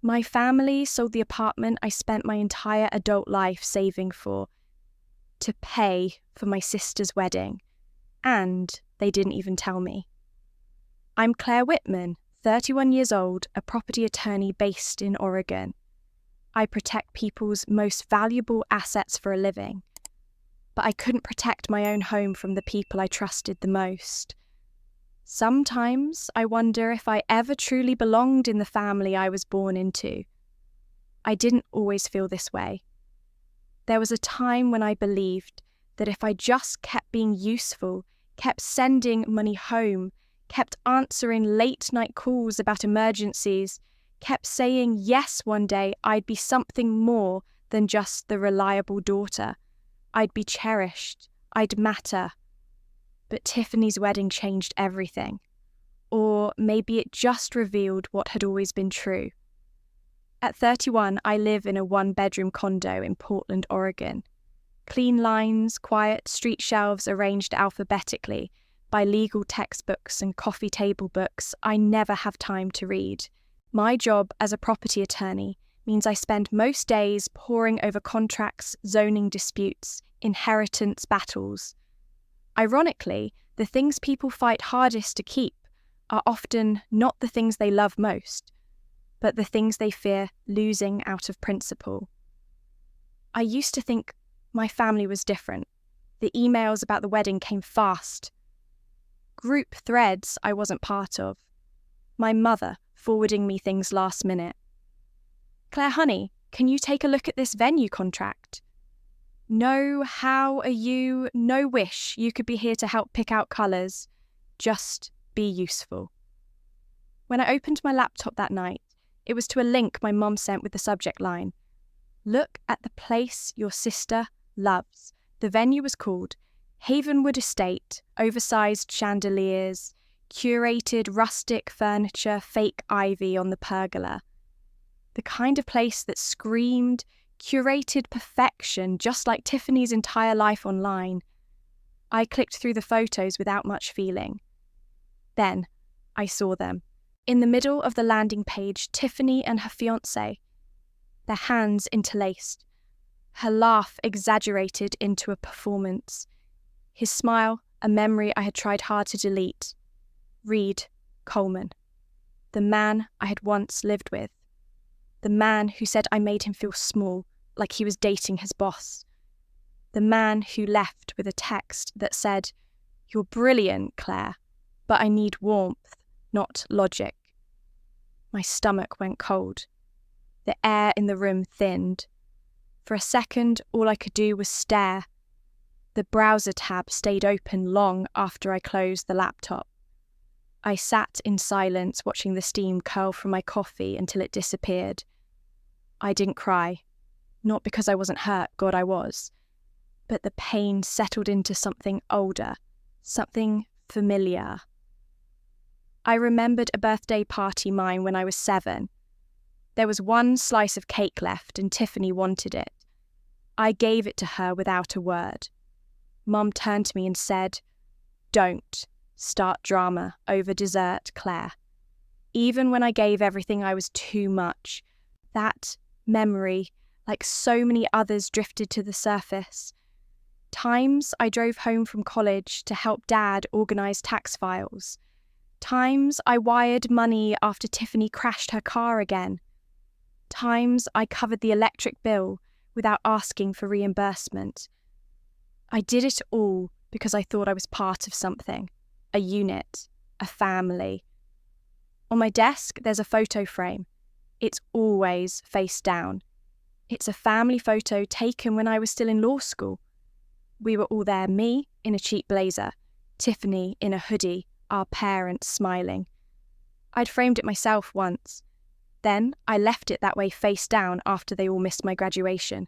My family sold the apartment I spent my entire adult life saving for to pay for my sister's wedding, and they didn't even tell me. I'm Claire Whitman, 31 years old, a property attorney based in Oregon. I protect people's most valuable assets for a living, but I couldn't protect my own home from the people I trusted the most. Sometimes I wonder if I ever truly belonged in the family I was born into. I didn't always feel this way. There was a time when I believed that if I just kept being useful, kept sending money home, kept answering late-night calls about emergencies, kept saying yes one day, I'd be something more than just the reliable daughter. I'd be cherished. I'd matter. But Tiffany's wedding changed everything. Or maybe it just revealed what had always been true. At 31, I live in a one-bedroom condo in Portland, Oregon. Clean lines, quiet street shelves arranged alphabetically by legal textbooks and coffee table books I never have time to read. My job as a property attorney means I spend most days poring over contracts, zoning disputes, inheritance battles. Ironically, the things people fight hardest to keep are often not the things they love most, but the things they fear losing out of principle. I used to think my family was different. The emails about the wedding came fast. Group threads I wasn't part of. My mother forwarding me things last minute. Claire, honey, can you take a look at this venue contract? No, how are you? No wish you could be here to help pick out colours. Just be useful. When I opened my laptop that night, it was to a link my mum sent with the subject line. Look at the place your sister loves. The venue was called Havenwood Estate, oversized chandeliers, curated rustic furniture, fake ivy on the pergola. The kind of place that screamed curated perfection, just like Tiffany's entire life online. I clicked through the photos without much feeling. Then I saw them. In the middle of the landing page, Tiffany and her fiancé, their hands interlaced, her laugh exaggerated into a performance, his smile a memory I had tried hard to delete. Reed Coleman, the man I had once lived with, the man who said I made him feel small, like he was dating his boss, the man who left with a text that said, "You're brilliant, Claire, but I need warmth, not logic." My stomach went cold. The air in the room thinned. For a second, all I could do was stare. The browser tab stayed open long after I closed the laptop. I sat in silence, watching the steam curl from my coffee until it disappeared. I didn't cry. Not because I wasn't hurt, God I was. But the pain settled into something older, something familiar. I remembered a birthday party mine when I was 7. There was one slice of cake left and Tiffany wanted it. I gave it to her without a word. Mum turned to me and said, "Don't start drama over dessert, Claire." Even when I gave everything, I was too much. That memory, like so many others, drifted to the surface. Times I drove home from college to help Dad organise tax files. Times I wired money after Tiffany crashed her car again. Times I covered the electric bill without asking for reimbursement. I did it all because I thought I was part of something, a unit, a family. On my desk, there's a photo frame. It's always face down. It's a family photo taken when I was still in law school. We were all there, me in a cheap blazer, Tiffany in a hoodie, our parents smiling. I'd framed it myself once. Then I left it that way face down after they all missed my graduation.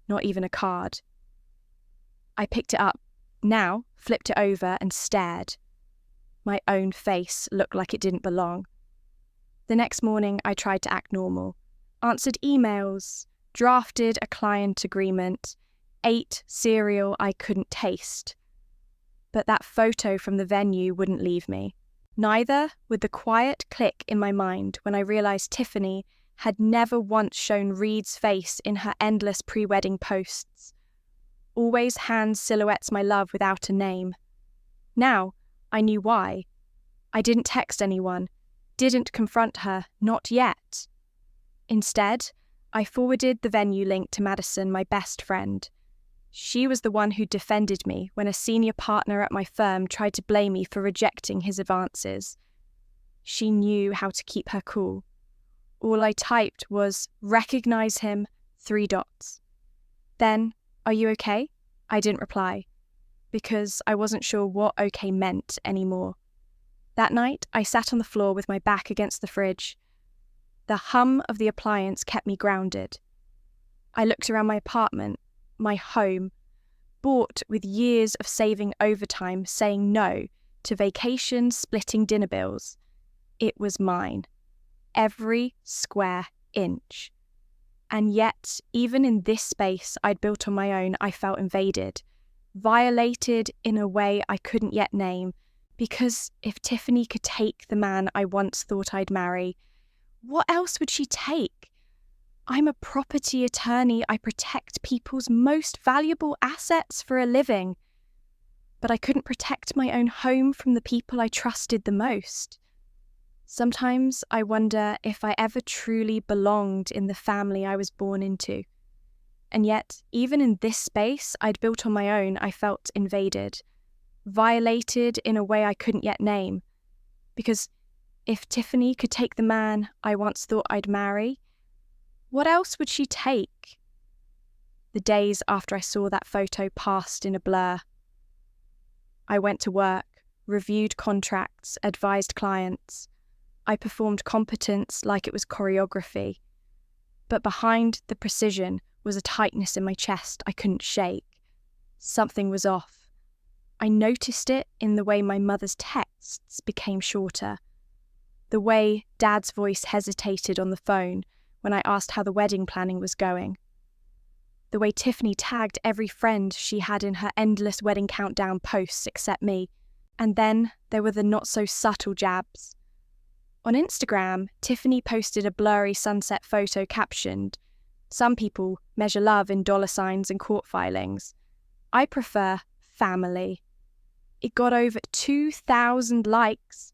Not even a card. I picked it up, now flipped it over and stared. My own face looked like it didn't belong. The next morning I tried to act normal, answered emails, drafted a client agreement, ate cereal I couldn't taste. But that photo from the venue wouldn't leave me. Neither would the quiet click in my mind when I realised Tiffany had never once shown Reed's face in her endless pre-wedding posts. Always hand silhouettes my love without a name. Now, I knew why. I didn't text anyone, didn't confront her, not yet. Instead, I forwarded the venue link to Madison, my best friend. She was the one who defended me when a senior partner at my firm tried to blame me for rejecting his advances. She knew how to keep her cool. All I typed was, "Recognize him, 3 dots. Then, "Are you okay?" I didn't reply, because I wasn't sure what okay meant anymore. That night, I sat on the floor with my back against the fridge. The hum of the appliance kept me grounded. I looked around my apartment, my home, bought with years of saving overtime, saying no to vacations, splitting dinner bills. It was mine. Every square inch. And yet, even in this space I'd built on my own, I felt invaded, violated in a way I couldn't yet name, because if Tiffany could take the man I once thought I'd marry, what else would she take? I'm a property attorney. I protect people's most valuable assets for a living. But I couldn't protect my own home from the people I trusted the most. Sometimes I wonder if I ever truly belonged in the family I was born into. And yet, even in this space I'd built on my own, I felt invaded, violated in a way I couldn't yet name. Because if Tiffany could take the man I once thought I'd marry, what else would she take? The days after I saw that photo passed in a blur. I went to work, reviewed contracts, advised clients. I performed competence like it was choreography. But behind the precision was a tightness in my chest I couldn't shake. Something was off. I noticed it in the way my mother's texts became shorter, the way Dad's voice hesitated on the phone when I asked how the wedding planning was going, the way Tiffany tagged every friend she had in her endless wedding countdown posts except me, and then there were the not-so-subtle jabs. On Instagram, Tiffany posted a blurry sunset photo captioned, "Some people measure love in $signs and court filings. I prefer family." It got over 2,000 likes.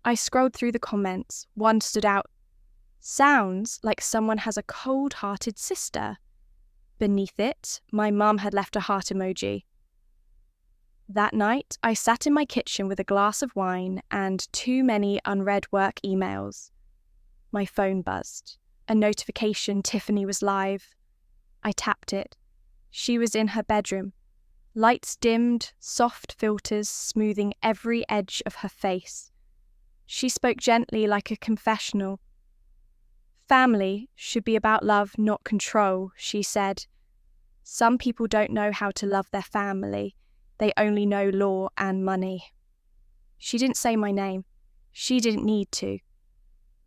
I scrolled through the comments. One stood out. "Sounds like someone has a cold-hearted sister." Beneath it, my mum had left a heart emoji. That night, I sat in my kitchen with a glass of wine and too many unread work emails. My phone buzzed. A notification Tiffany was live. I tapped it. She was in her bedroom. Lights dimmed, soft filters smoothing every edge of her face. She spoke gently like a confessional. "Family should be about love, not control," she said. "Some people don't know how to love their family. They only know law and money." She didn't say my name. She didn't need to.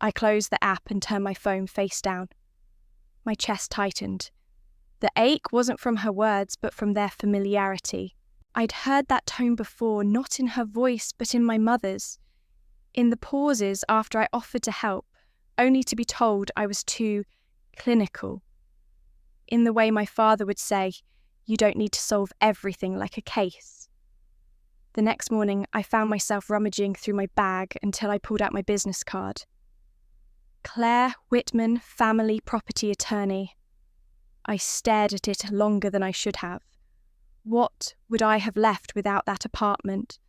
I closed the app and turned my phone face down. My chest tightened. The ache wasn't from her words, but from their familiarity. I'd heard that tone before, not in her voice, but in my mother's. In the pauses after I offered to help, only to be told I was too clinical. In the way my father would say, "You don't need to solve everything like a case." The next morning, I found myself rummaging through my bag until I pulled out my business card. Claire Whitman, family property attorney. I stared at it longer than I should have. What would I have left without that apartment?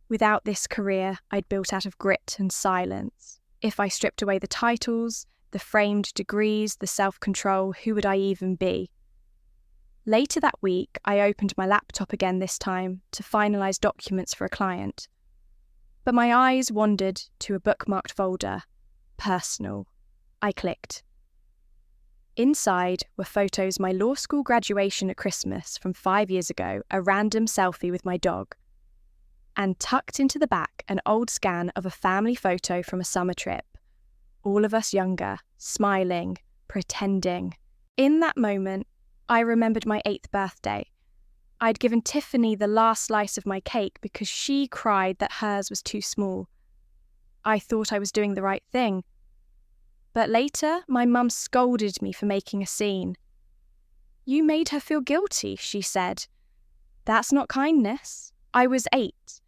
Without this career I'd built out of grit and silence? If I stripped away the titles, the framed degrees, the self-control, who would I even be? Later that week, I opened my laptop again this time to finalise documents for a client. But my eyes wandered to a bookmarked folder. Personal. I clicked. Inside were photos my law school graduation at Christmas from 5 years ago, a random selfie with my dog. And tucked into the back, an old scan of a family photo from a summer trip. All of us younger, smiling, pretending. In that moment, I remembered my 8th birthday. I'd given Tiffany the last slice of my cake because she cried that hers was too small. I thought I was doing the right thing. But later, my mum scolded me for making a scene. "You made her feel guilty," she said. "That's not kindness." I was 8.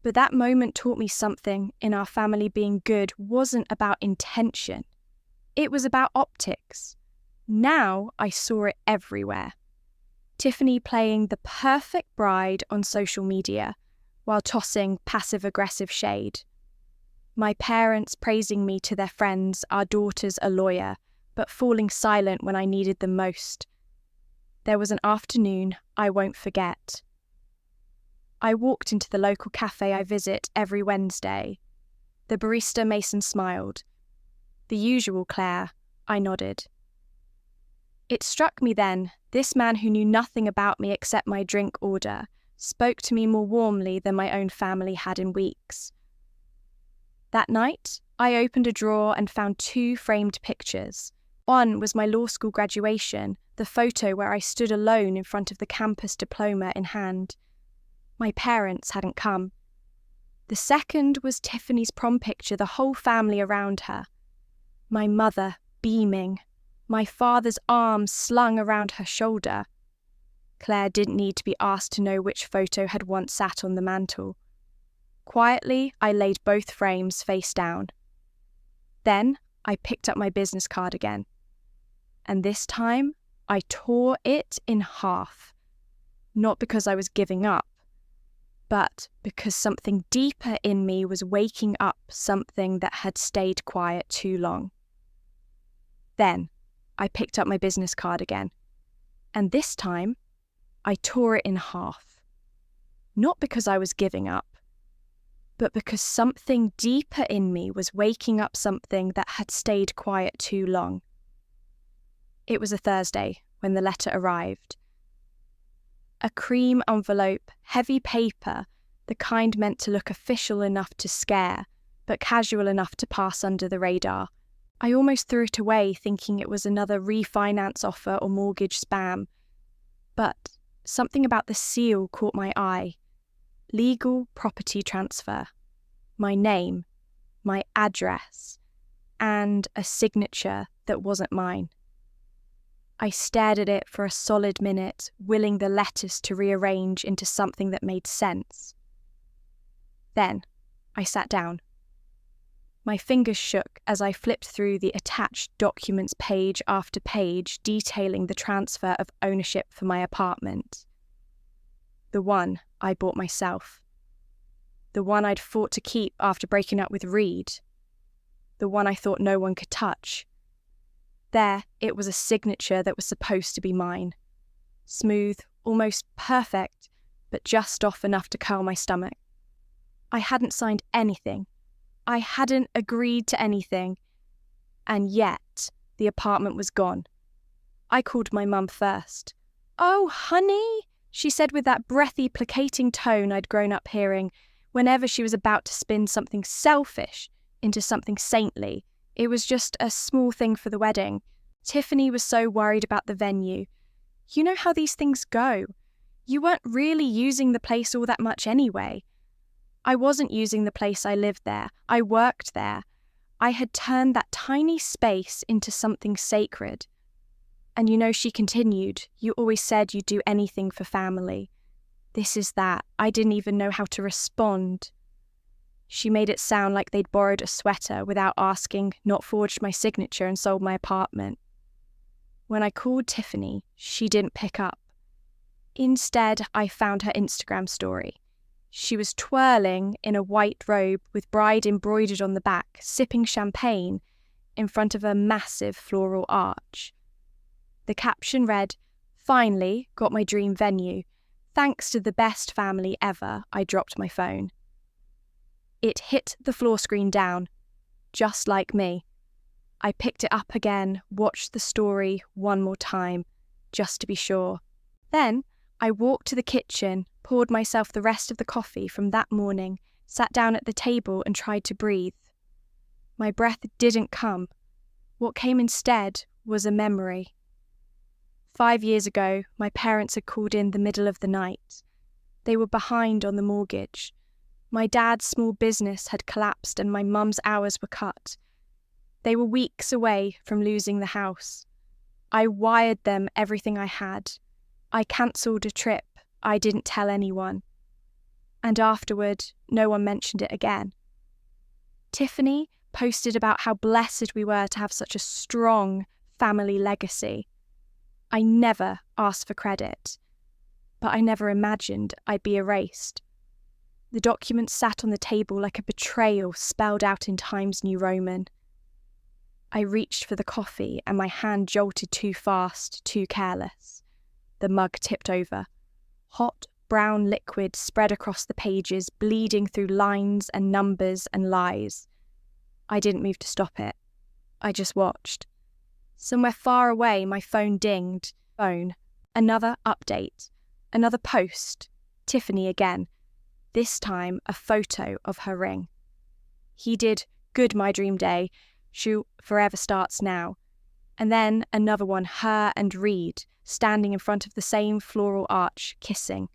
But that moment taught me something in our family being good wasn't about intention. It was about optics. Now I saw it everywhere. Tiffany playing the perfect bride on social media while tossing passive-aggressive shade. My parents praising me to their friends, our daughter's a lawyer, but falling silent when I needed them most. There was an afternoon I won't forget. I walked into the local cafe I visit every Wednesday. The barista Mason smiled. "The usual, Claire," I nodded. It struck me then, this man who knew nothing about me except my drink order spoke to me more warmly than my own family had in weeks. That night, I opened a drawer and found 2 framed pictures. One was my law school graduation, the photo where I stood alone in front of the campus diploma in hand. My parents hadn't come. The second was Tiffany's prom picture, the whole family around her. My mother beaming, my father's arms slung around her shoulder. Claire didn't need to be asked to know which photo had once sat on the mantel. Quietly, I laid both frames face down. Then I picked up my business card again. And this time, I tore it in half. Not because I was giving up, but because something deeper in me was waking up something that had stayed quiet too long. Then I picked up my business card again, and this time I tore it in half. Not because I was giving up, but because something deeper in me was waking up something that had stayed quiet too long. It was a Thursday when the letter arrived. A cream envelope, heavy paper, the kind meant to look official enough to scare, but casual enough to pass under the radar. I almost threw it away, thinking it was another refinance offer or mortgage spam. But something about the seal caught my eye. Legal property transfer. My name, my address, and a signature that wasn't mine. I stared at it for a solid minute, willing the letters to rearrange into something that made sense. Then I sat down. My fingers shook as I flipped through the attached documents page after page detailing the transfer of ownership for my apartment. The one I bought myself. The one I'd fought to keep after breaking up with Reed. The one I thought no one could touch. There, it was a signature that was supposed to be mine. Smooth, almost perfect, but just off enough to curl my stomach. I hadn't signed anything. I hadn't agreed to anything. And yet, the apartment was gone. I called my mum first. "Oh, honey," she said with that breathy, placating tone I'd grown up hearing whenever she was about to spin something selfish into something saintly. It was just a small thing for the wedding. Tiffany was so worried about the venue. You know how these things go. You weren't really using the place all that much anyway. I wasn't using the place. I lived there. I worked there. I had turned that tiny space into something sacred. And you know, she continued, "You always said you'd do anything for family." This is that. I didn't even know how to respond. She made it sound like they'd borrowed a sweater without asking, not forged my signature and sold my apartment. When I called Tiffany, she didn't pick up. Instead, I found her Instagram story. She was twirling in a white robe with bride embroidered on the back, sipping champagne in front of a massive floral arch. The caption read, "Finally got my dream venue. Thanks to the best family ever." I dropped my phone. It hit the floor screen down, just like me. I picked it up again, watched the story one more time, just to be sure. Then I walked to the kitchen, poured myself the rest of the coffee from that morning, sat down at the table and tried to breathe. My breath didn't come. What came instead was a memory. 5 years ago, my parents had called in the middle of the night. They were behind on the mortgage. My dad's small business had collapsed and my mum's hours were cut. They were weeks away from losing the house. I wired them everything I had. I cancelled a trip. I didn't tell anyone. And afterward, no one mentioned it again. Tiffany posted about how blessed we were to have such a strong family legacy. I never asked for credit, but I never imagined I'd be erased. The documents sat on the table like a betrayal spelled out in Times New Roman. I reached for the coffee and my hand jolted too fast, too careless. The mug tipped over. Hot, brown liquid spread across the pages, bleeding through lines and numbers and lies. I didn't move to stop it. I just watched. Somewhere far away, my phone dinged. Phone. Another update. Another post. Tiffany again. This time, a photo of her ring. He did good my dream day. Shoot forever starts now. And then another one, her and Reed, standing in front of the same floral arch, kissing.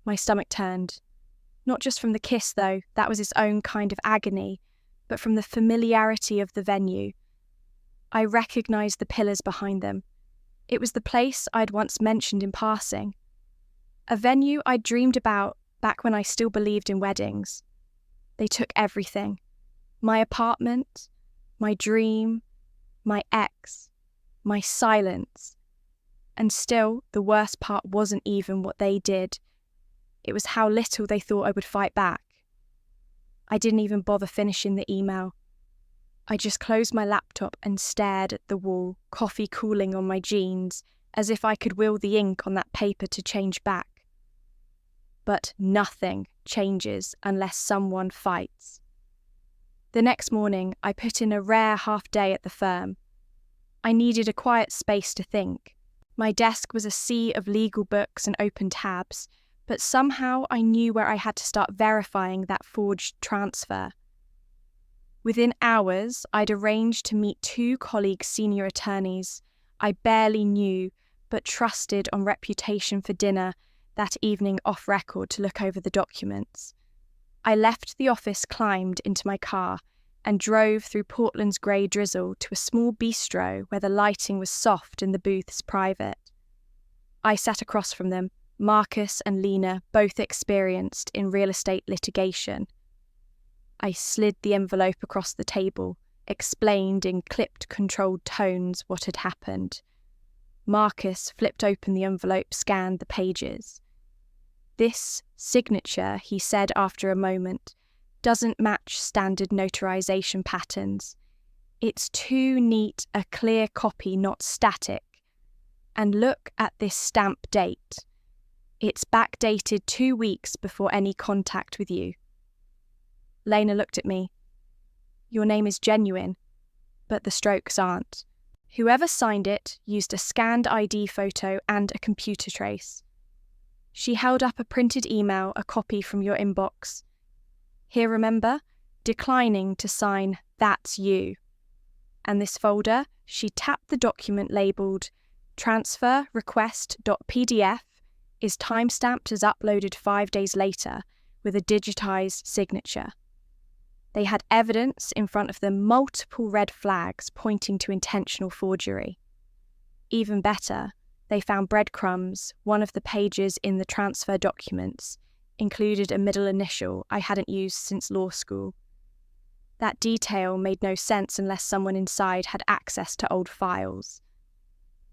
My stomach turned. Not just from the kiss, though, that was its own kind of agony, but from the familiarity of the venue. I recognised the pillars behind them. It was the place I'd once mentioned in passing. A venue I'd dreamed about back when I still believed in weddings. They took everything. My apartment, my dream, my ex, my silence. And still, the worst part wasn't even what they did. It was how little they thought I would fight back. I didn't even bother finishing the email. I just closed my laptop and stared at the wall, coffee cooling on my jeans, as if I could will the ink on that paper to change back. But nothing changes unless someone fights. The next morning, I put in a rare half day at the firm. I needed a quiet space to think. My desk was a sea of legal books and open tabs, but somehow I knew where I had to start verifying that forged transfer. Within hours, I'd arranged to meet 2 colleagues, senior attorneys I barely knew but trusted on reputation for dinner that evening off record to look over the documents. I left the office, climbed into my car, and drove through Portland's grey drizzle to a small bistro where the lighting was soft and the booths private. I sat across from them, Marcus and Lena, both experienced in real estate litigation. I slid the envelope across the table, explained in clipped, controlled tones what had happened. Marcus flipped open the envelope, scanned the pages. "This signature," he said after a moment, "doesn't match standard notarization patterns. It's too neat a clear copy, not static. And look at this stamp date. It's backdated 2 weeks before any contact with you." Lena looked at me. "Your name is genuine, but the strokes aren't. Whoever signed it used a scanned ID photo and a computer trace." She held up a printed email, a copy from your inbox. "Here, remember? Declining to sign, that's you." And this folder, she tapped the document labelled transfer request.pdf, is timestamped as uploaded 5 days later with a digitised signature. They had evidence in front of them, multiple red flags pointing to intentional forgery. Even better, they found breadcrumbs. One of the pages in the transfer documents included a middle initial I hadn't used since law school. That detail made no sense unless someone inside had access to old files.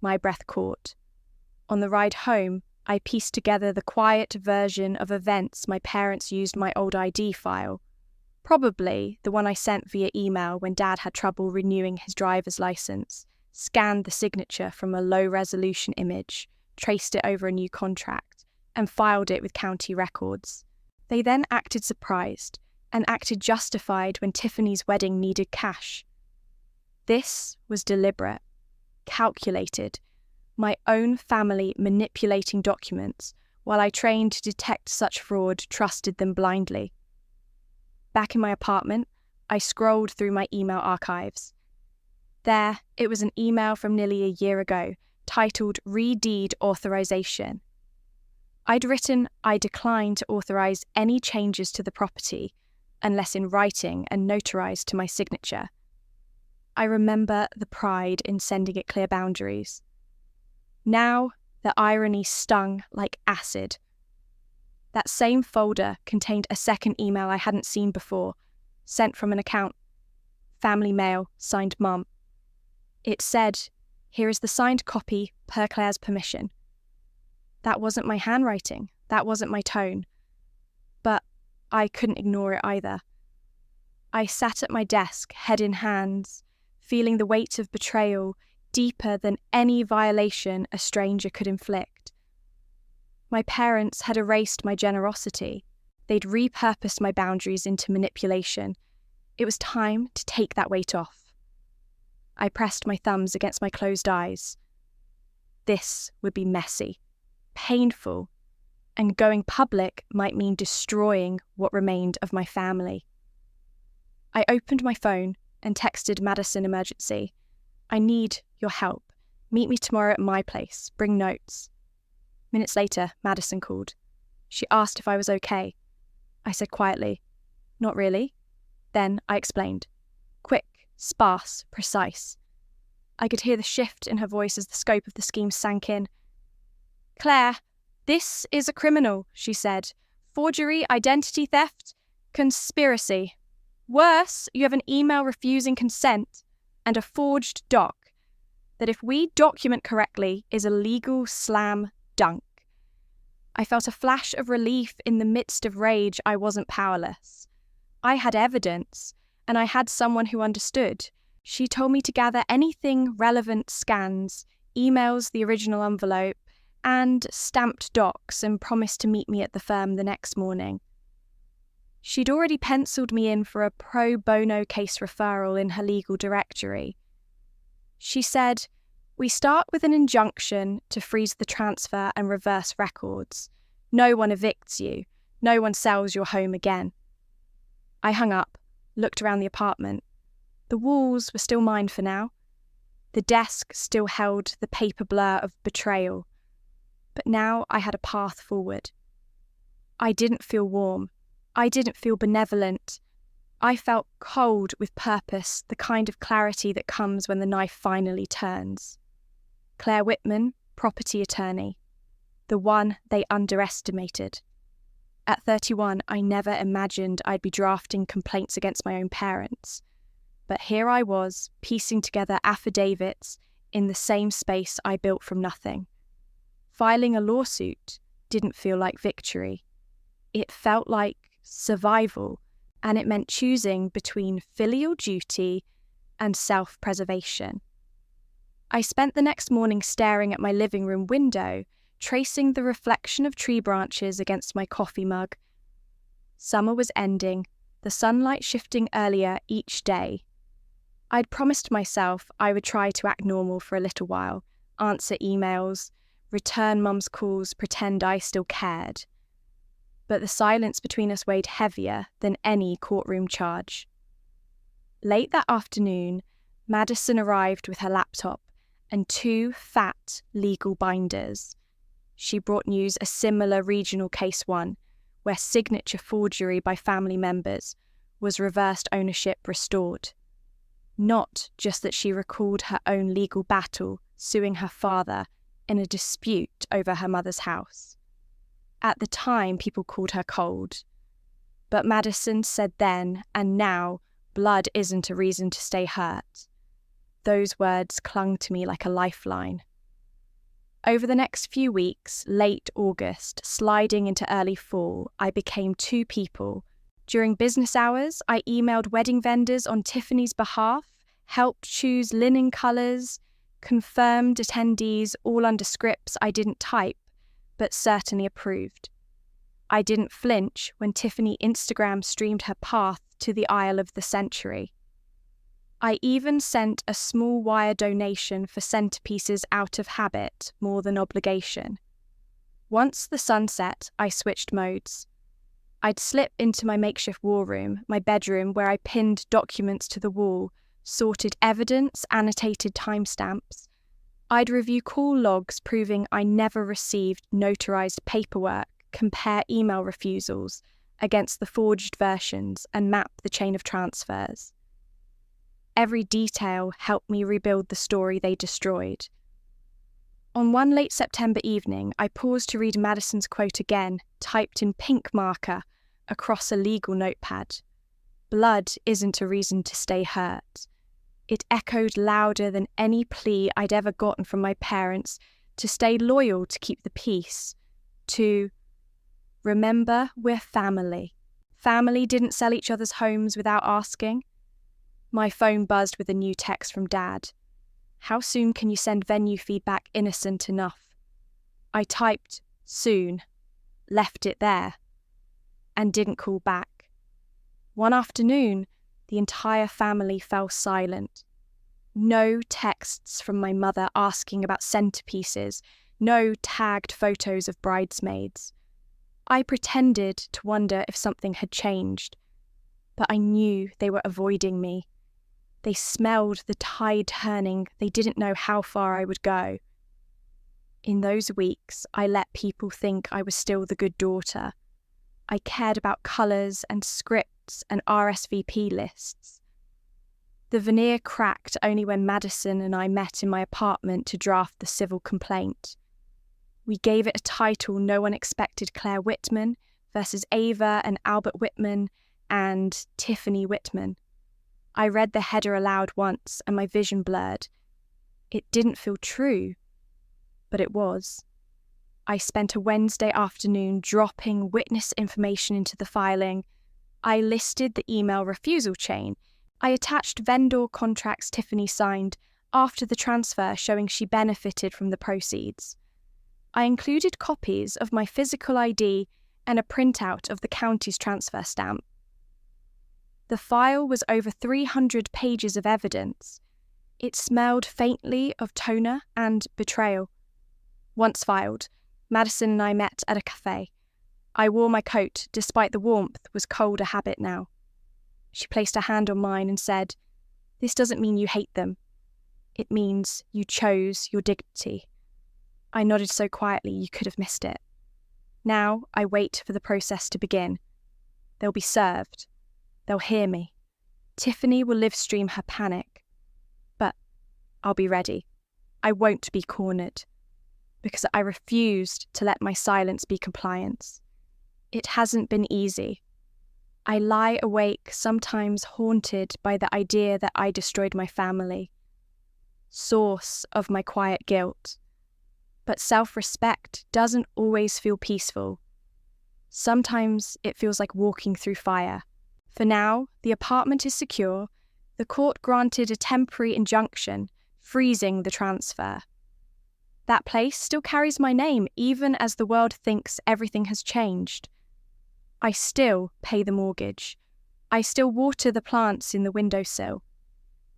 My breath caught. On the ride home, I pieced together the quiet version of events my parents used my old ID file. Probably the one I sent via email when Dad had trouble renewing his driver's license, scanned the signature from a low-resolution image, traced it over a new contract, and filed it with county records. They then acted surprised, and acted justified when Tiffany's wedding needed cash. This was deliberate, calculated, my own family manipulating documents while I trained to detect such fraud, trusted them blindly. Back in my apartment, I scrolled through my email archives. There, it was an email from nearly a year ago, titled Re-Deed Authorization. I'd written I decline to authorize any changes to the property, unless in writing and notarized to my signature. I remember the pride in sending it clear boundaries. Now, the irony stung like acid. That same folder contained a second email I hadn't seen before, sent from an account. Family mail, signed Mum. It said, "Here is the signed copy per Claire's permission." That wasn't my handwriting. That wasn't my tone. But I couldn't ignore it either. I sat at my desk, head in hands, feeling the weight of betrayal deeper than any violation a stranger could inflict. My parents had erased my generosity. They'd repurposed my boundaries into manipulation. It was time to take that weight off. I pressed my thumbs against my closed eyes. This would be messy, painful, and going public might mean destroying what remained of my family. I opened my phone and texted Madison Emergency. "I need your help. Meet me tomorrow at my place. Bring notes." Minutes later, Madison called. She asked if I was okay. I said quietly, "Not really." Then I explained. Quick, sparse, precise. I could hear the shift in her voice as the scope of the scheme sank in. "Claire, this is a criminal," she said. "Forgery, identity theft, conspiracy. Worse, you have an email refusing consent and a forged doc that, if we document correctly, is a legal slam dunk." I felt a flash of relief in the midst of rage. I wasn't powerless. I had evidence, and I had someone who understood. She told me to gather anything relevant: scans, emails, the original envelope, and stamped docs, and promised to meet me at the firm the next morning. She'd already penciled me in for a pro bono case referral in her legal directory. She said, "We start with an injunction to freeze the transfer and reverse records. No one evicts you. No one sells your home again." I hung up, looked around the apartment. The walls were still mine for now. The desk still held the paper blur of betrayal. But now I had a path forward. I didn't feel warm. I didn't feel benevolent. I felt cold with purpose, the kind of clarity that comes when the knife finally turns. Claire Whitman, property attorney. The one they underestimated. At 31, I never imagined I'd be drafting complaints against my own parents. But here I was, piecing together affidavits in the same space I built from nothing. Filing a lawsuit didn't feel like victory. It felt like survival, and it meant choosing between filial duty and self-preservation. I spent the next morning staring at my living room window, tracing the reflection of tree branches against my coffee mug. Summer was ending, the sunlight shifting earlier each day. I'd promised myself I would try to act normal for a little while, answer emails, return Mum's calls, pretend I still cared. But the silence between us weighed heavier than any courtroom charge. Late that afternoon, Madison arrived with her laptop and 2 fat legal binders. She brought news a similar regional case won, where signature forgery by family members was reversed ownership restored. Not just that she recalled her own legal battle, suing her father in a dispute over her mother's house. At the time, people called her cold. But Madison said then and now, blood isn't a reason to stay hurt. Those words clung to me like a lifeline. Over the next few weeks, late August, sliding into early fall, I became 2 people. During business hours, I emailed wedding vendors on Tiffany's behalf, helped choose linen colours, confirmed attendees all under scripts I didn't type, but certainly approved. I didn't flinch when Tiffany Instagram streamed her path to the aisle of the century. I even sent a small wire donation for centerpieces out of habit more than obligation. Once the sun set, I switched modes. I'd slip into my makeshift war room, my bedroom, where I pinned documents to the wall, sorted evidence, annotated timestamps. I'd review call logs proving I never received notarized paperwork, compare email refusals against the forged versions, and map the chain of transfers. every detail helped me rebuild the story they destroyed. On one late September evening, I paused to read Madison's quote again, typed in pink marker across a legal notepad. Blood isn't a reason to stay hurt. It echoed louder than any plea I'd ever gotten from my parents to stay loyal, to keep the peace, to remember we're family. Family didn't sell each other's homes without asking. My phone buzzed with a new text from Dad. How soon can you send venue feedback innocent enough? I typed soon, left it there, and didn't call back. One afternoon, the entire family fell silent. No texts from my mother asking about centerpieces, no tagged photos of bridesmaids. I pretended to wonder if something had changed, but I knew they were avoiding me. They smelled the tide turning. They didn't know how far I would go. In those weeks, I let people think I was still the good daughter. I cared about colours and scripts and RSVP lists. The veneer cracked only when Madison and I met in my apartment to draft the civil complaint. We gave it a title no one expected: Claire Whitman versus Ava and Albert Whitman and Tiffany Whitman. I read the header aloud once and my vision blurred. It didn't feel true, but it was. I spent a Wednesday afternoon dropping witness information into the filing. I listed the email refusal chain. I attached vendor contracts Tiffany signed after the transfer showing she benefited from the proceeds. I included copies of my physical ID and a printout of the county's transfer stamp. The file was over 300 pages of evidence. It smelled faintly of toner and betrayal. Once filed, Madison and I met at a cafe. I wore my coat, despite the warmth was cold a habit now. She placed her hand on mine and said, "This doesn't mean you hate them. It means you chose your dignity." I nodded so quietly you could have missed it. Now I wait for the process to begin. They'll be served. They'll hear me. Tiffany will live stream her panic. But I'll be ready. I won't be cornered. Because I refused to let my silence be compliance. It hasn't been easy. I lie awake, sometimes haunted by the idea that I destroyed my family. Source of my quiet guilt. But self-respect doesn't always feel peaceful. Sometimes it feels like walking through fire. For now, the apartment is secure. The court granted a temporary injunction, freezing the transfer. That place still carries my name, even as the world thinks everything has changed. I still pay the mortgage. I still water the plants in the windowsill.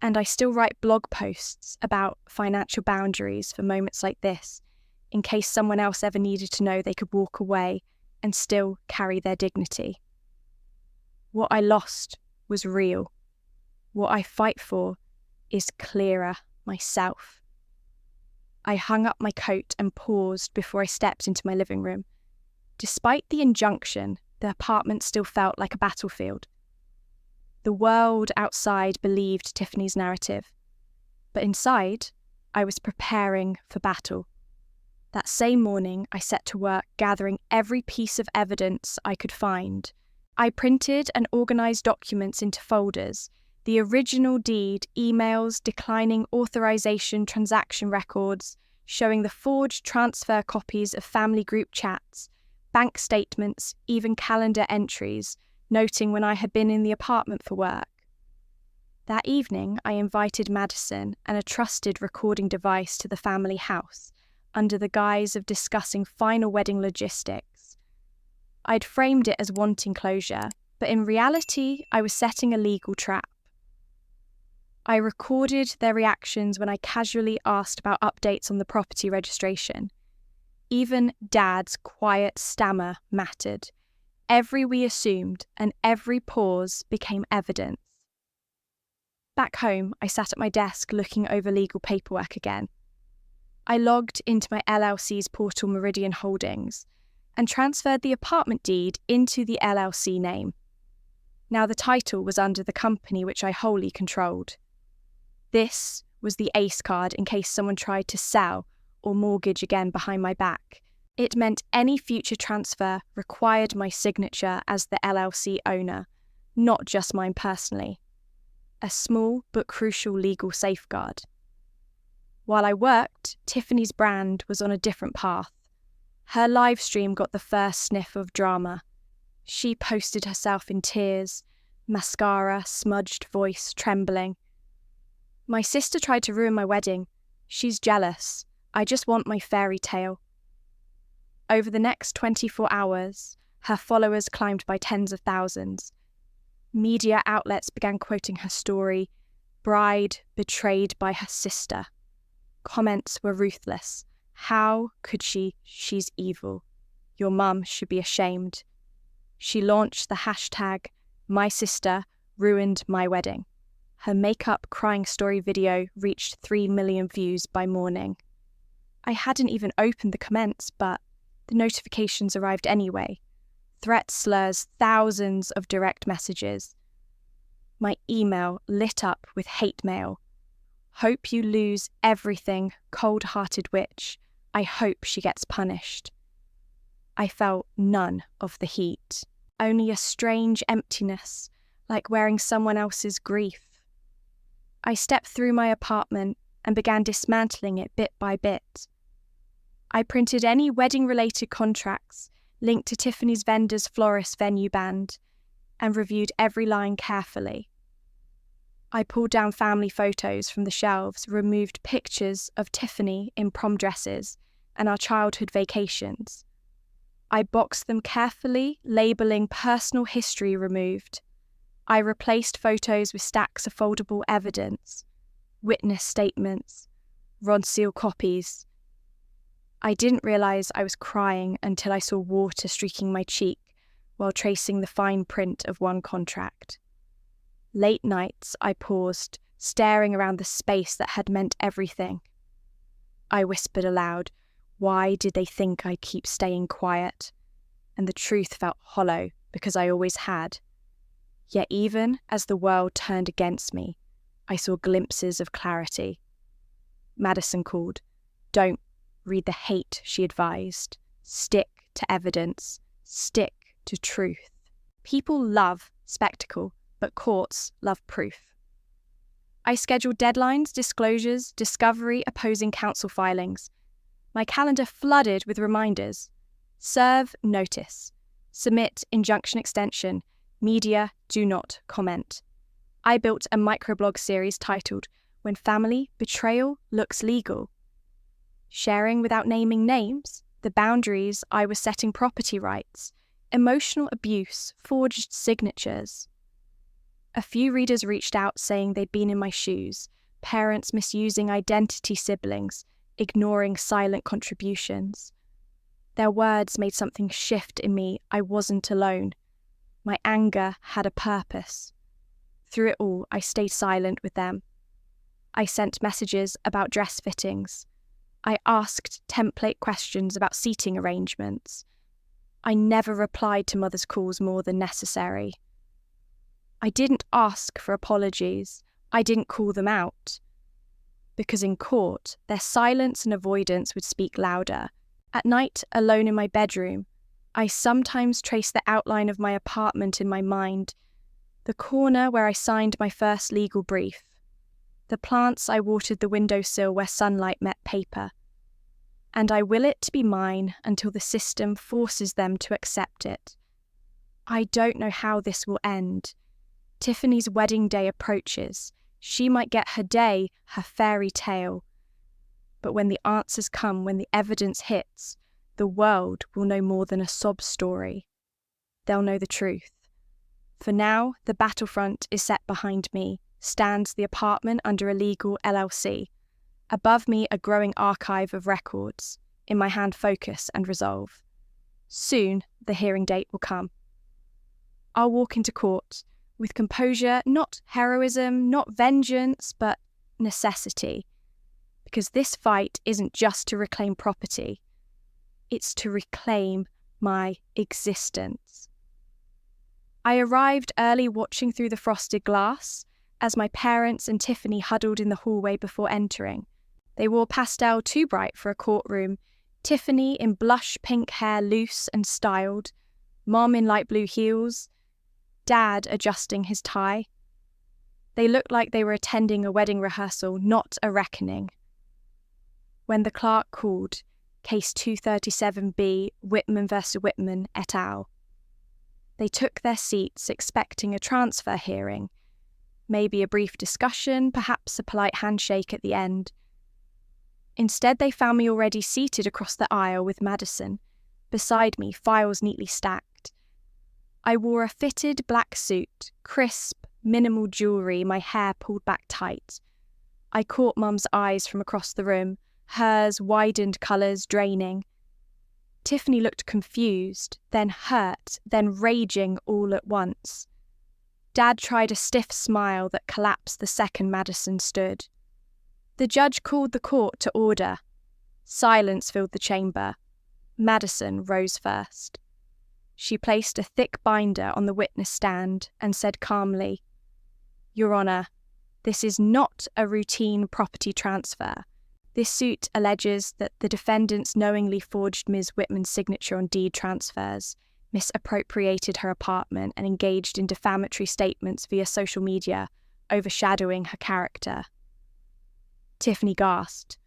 And I still write blog posts about financial boundaries for moments like this, in case someone else ever needed to know they could walk away and still carry their dignity. What I lost was real. What I fight for is clearer myself. I hung up my coat and paused before I stepped into my living room. Despite the injunction, the apartment still felt like a battlefield. The world outside believed Tiffany's narrative, but inside, I was preparing for battle. That same morning, I set to work gathering every piece of evidence I could find. I printed and organised documents into folders, the original deed, emails, declining authorisation transaction records, showing the forged transfer copies of family group chats, bank statements, even calendar entries, noting when I had been in the apartment for work. That evening, I invited Madison and a trusted recording device to the family house, under the guise of discussing final wedding logistics. I'd framed it as wanting closure, but in reality, I was setting a legal trap. I recorded their reactions when I casually asked about updates on the property registration. Even Dad's quiet stammer mattered. Every we assumed and every pause became evidence. Back home, I sat at my desk looking over legal paperwork again. I logged into my LLC's portal Meridian Holdings and transferred the apartment deed into the LLC name. Now the title was under the company which I wholly controlled. This was the ace card in case someone tried to sell or mortgage again behind my back. It meant any future transfer required my signature as the LLC owner, not just mine personally. A small but crucial legal safeguard. While I worked, Tiffany's brand was on a different path. Her live stream got the first sniff of drama. She posted herself in tears, mascara, smudged voice trembling. My sister tried to ruin my wedding. She's jealous. I just want my fairy tale. Over the next 24 hours, her followers climbed by tens of thousands. Media outlets began quoting her story, bride betrayed by her sister. Comments were ruthless. How could she? She's evil. Your mum should be ashamed. She launched the hashtag #MySisterRuinedMyWedding. Her makeup crying story video reached 3 million views by morning. I hadn't even opened the comments, but the notifications arrived anyway. Threat slurs, thousands of direct messages. My email lit up with hate mail. Hope you lose everything, cold-hearted witch. I hope she gets punished. I felt none of the heat, only a strange emptiness, like wearing someone else's grief. I stepped through my apartment and began dismantling it bit by bit. I printed any wedding-related contracts, linked to Tiffany's vendor's florist venue band, and reviewed every line carefully. I pulled down family photos from the shelves, removed pictures of Tiffany in prom dresses and our childhood vacations. I boxed them carefully, labeling personal history removed. I replaced photos with stacks of foldable evidence, witness statements, Ronseal copies. I didn't realise I was crying until I saw water streaking my cheek while tracing the fine print of one contract. Late nights I paused, staring around the space that had meant everything. I whispered aloud, why did they think I'd keep staying quiet? And the truth felt hollow because I always had. Yet even as the world turned against me, I saw glimpses of clarity. Madison called. Don't read the hate, she advised. Stick to evidence. Stick to truth. People love spectacle, but courts love proof. I scheduled deadlines, disclosures, discovery, opposing counsel filings. My calendar flooded with reminders. Serve notice. Submit injunction extension. Media, do not comment. I built a microblog series titled When Family Betrayal Looks Legal. Sharing without naming names, the boundaries I was setting, property rights, emotional abuse, forged signatures. A few readers reached out saying they'd been in my shoes, parents misusing identity siblings, ignoring silent contributions. Their words made something shift in me. I wasn't alone. My anger had a purpose. Through it all, I stayed silent with them. I sent messages about dress fittings. I asked template questions about seating arrangements. I never replied to mothers' calls more than necessary. I didn't ask for apologies. I didn't call them out. Because in court, their silence and avoidance would speak louder. At night, alone in my bedroom, I sometimes traced the outline of my apartment in my mind, the corner where I signed my first legal brief, the plants I watered the windowsill where sunlight met paper. And I will it to be mine until the system forces them to accept it. I don't know how this will end. Tiffany's wedding day approaches. She might get her day, her fairy tale. But when the answers come, when the evidence hits, the world will know more than a sob story. They'll know the truth. For now, the battlefront is set behind me, stands the apartment under a legal LLC. Above me, a growing archive of records. In my hand, focus and resolve. Soon, the hearing date will come. I'll walk into court with composure, not heroism, not vengeance, but necessity. Because this fight isn't just to reclaim property. It's to reclaim my existence. I arrived early, watching through the frosted glass. as my parents and Tiffany huddled in the hallway before entering. They wore pastel too bright for a courtroom, Tiffany in blush pink hair loose and styled, Mom in light blue heels, Dad adjusting his tie. They looked like they were attending a wedding rehearsal, not a reckoning. When the clerk called, Case 237B, Whitman vs. Whitman et al., they took their seats expecting a transfer hearing, maybe a brief discussion, perhaps a polite handshake at the end. Instead, they found me already seated across the aisle with Madison, beside me, files neatly stacked. I wore a fitted black suit, crisp, minimal jewellery, my hair pulled back tight. I caught Mum's eyes from across the room, hers widened colours draining. Tiffany looked confused, then hurt, then raging all at once. Dad tried a stiff smile that collapsed the second Madison stood. The judge called the court to order. Silence filled the chamber. Madison rose first. She placed a thick binder on the witness stand and said calmly, "Your Honour, this is not a routine property transfer. This suit alleges that the defendants knowingly forged Ms. Whitman's signature on deed transfers, misappropriated her apartment, and engaged in defamatory statements via social media, overshadowing her character." Tiffany gasped.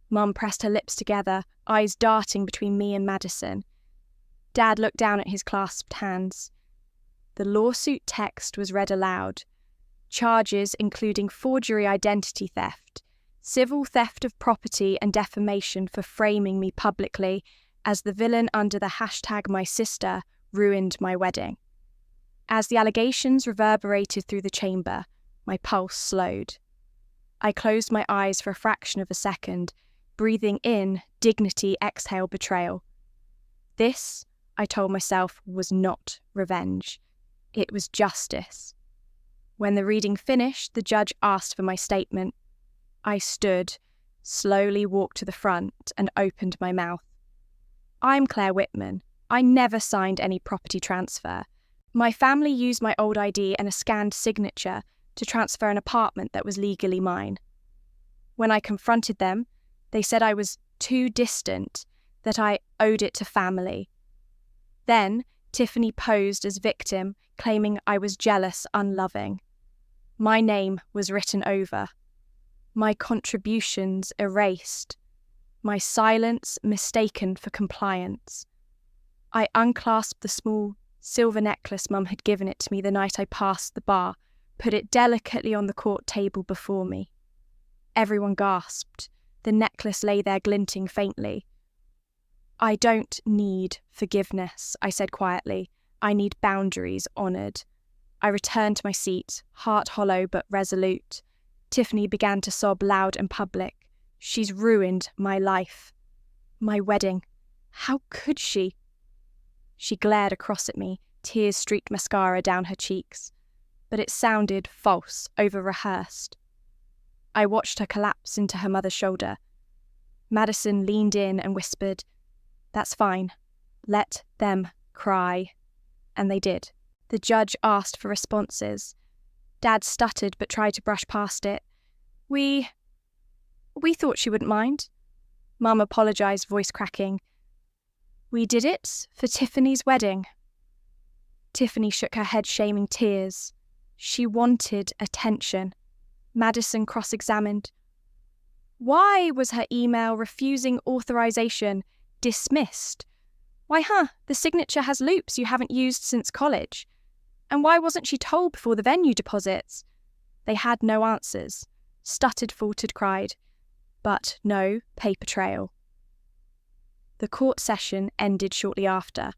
Mum pressed her lips together, eyes darting between me and Madison. Dad looked down at his clasped hands. The lawsuit text was read aloud. Charges including forgery identity theft, civil theft of property and defamation for framing me publicly as the villain under the hashtag My Sister ruined my wedding. As the allegations reverberated through the chamber, my pulse slowed. I closed my eyes for a fraction of a second, breathing in dignity, exhale betrayal. This, I told myself, was not revenge. It was justice. When the reading finished, the judge asked for my statement. I stood, slowly walked to the front, and opened my mouth. I'm Claire Whitman. I never signed any property transfer. My family used my old ID and a scanned signature to transfer an apartment that was legally mine. When I confronted them, they said I was too distant, that I owed it to family. Then, Tiffany posed as victim, claiming I was jealous, unloving. My name was written over. My contributions erased. My silence mistaken for compliance. I unclasped the small silver necklace Mum had given it to me the night I passed the bar, put it delicately on the court table before me. Everyone gasped. The necklace lay there glinting faintly. I don't need forgiveness, I said quietly. I need boundaries honoured. I returned to my seat, heart hollow but resolute. Tiffany began to sob loud and public. She's ruined my life. My wedding. How could she? She glared across at me, tears-streaked mascara down her cheeks. But it sounded false, over-rehearsed. I watched her collapse into her mother's shoulder. Madison leaned in and whispered, "That's fine. Let them cry." And they did. The judge asked for responses. Dad stuttered but tried to brush past it. We thought she wouldn't mind." Mum apologised, voice cracking. "We did it for Tiffany's wedding." Tiffany shook her head, shaming tears. She wanted attention. Madison cross-examined. Why was her email refusing authorization dismissed? Why, the signature has loops you haven't used since college. And why wasn't she told before the venue deposits? They had no answers. Stuttered, faltered, cried. But no paper trail. The court session ended shortly after.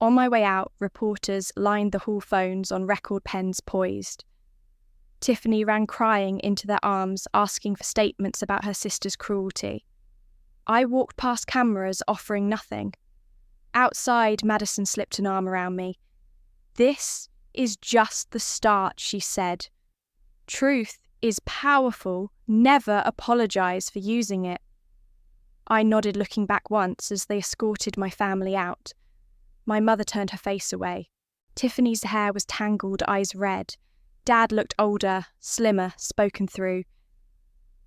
On my way out, reporters lined the hall phones on record pens poised. Tiffany ran crying into their arms, asking for statements about her sister's cruelty. I walked past cameras, offering nothing. Outside, Madison slipped an arm around me. "This is just the start," she said. "Truth is powerful. Never apologise for using it." I nodded, looking back once as they escorted my family out. My mother turned her face away. Tiffany's hair was tangled, eyes red. Dad looked older, slimmer, spoken through.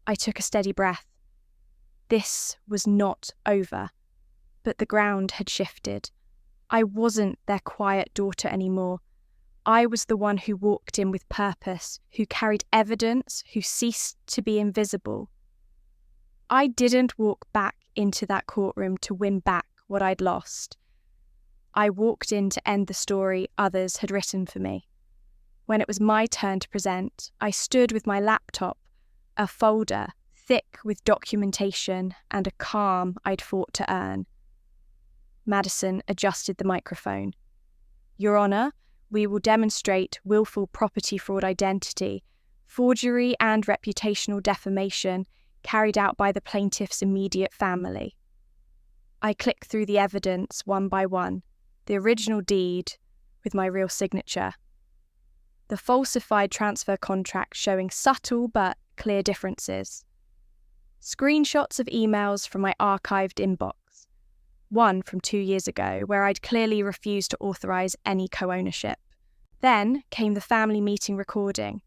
I took a steady breath. This was not over, but the ground had shifted. I wasn't their quiet daughter anymore. I was the one who walked in with purpose, who carried evidence, who ceased to be invisible. I didn't walk back into that courtroom to win back what I'd lost. I walked in to end the story others had written for me. When it was my turn to present, I stood with my laptop, a folder thick with documentation and a calm I'd fought to earn. Madison adjusted the microphone. Your Honour, we will demonstrate willful property fraud identity, forgery and reputational defamation carried out by the plaintiff's immediate family. I clicked through the evidence one by one, the original deed with my real signature, the falsified transfer contract showing subtle but clear differences, screenshots of emails from my archived inbox, one from 2 years ago where I'd clearly refused to authorise any co-ownership. Then came the family meeting recording,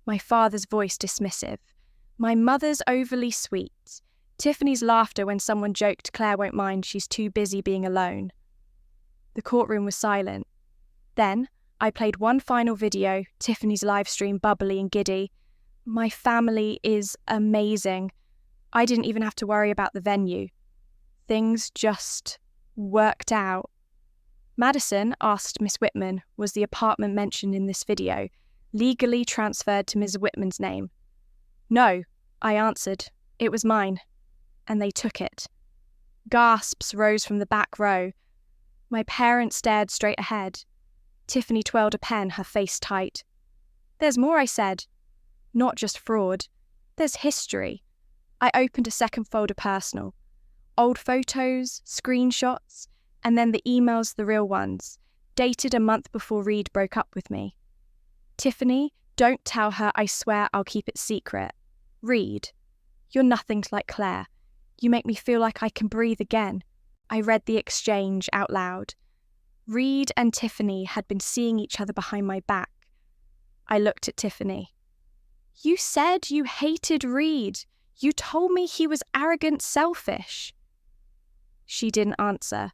my father's voice dismissive, my mother's overly sweet, Tiffany's laughter when someone joked Claire won't mind, she's too busy being alone. The courtroom was silent. Then I played one final video, Tiffany's live stream bubbly and giddy. My family is amazing. I didn't even have to worry about the venue. Things just worked out. Madison asked Miss Whitman, was the apartment mentioned in this video legally transferred to Ms. Whitman's name? No, I answered. It was mine. And they took it. Gasps rose from the back row. My parents stared straight ahead. Tiffany twirled a pen, her face tight. There's more, I said. Not just fraud. There's history. I opened a second folder, personal. Old photos, screenshots, and then the emails, the real ones, dated a month before Reed broke up with me. Tiffany, don't tell her, I swear I'll keep it secret. Reed, you're nothing like Claire. You make me feel like I can breathe again. I read the exchange out loud. Reed and Tiffany had been seeing each other behind my back. I looked at Tiffany. You said you hated Reed. You told me he was arrogant, selfish. She didn't answer.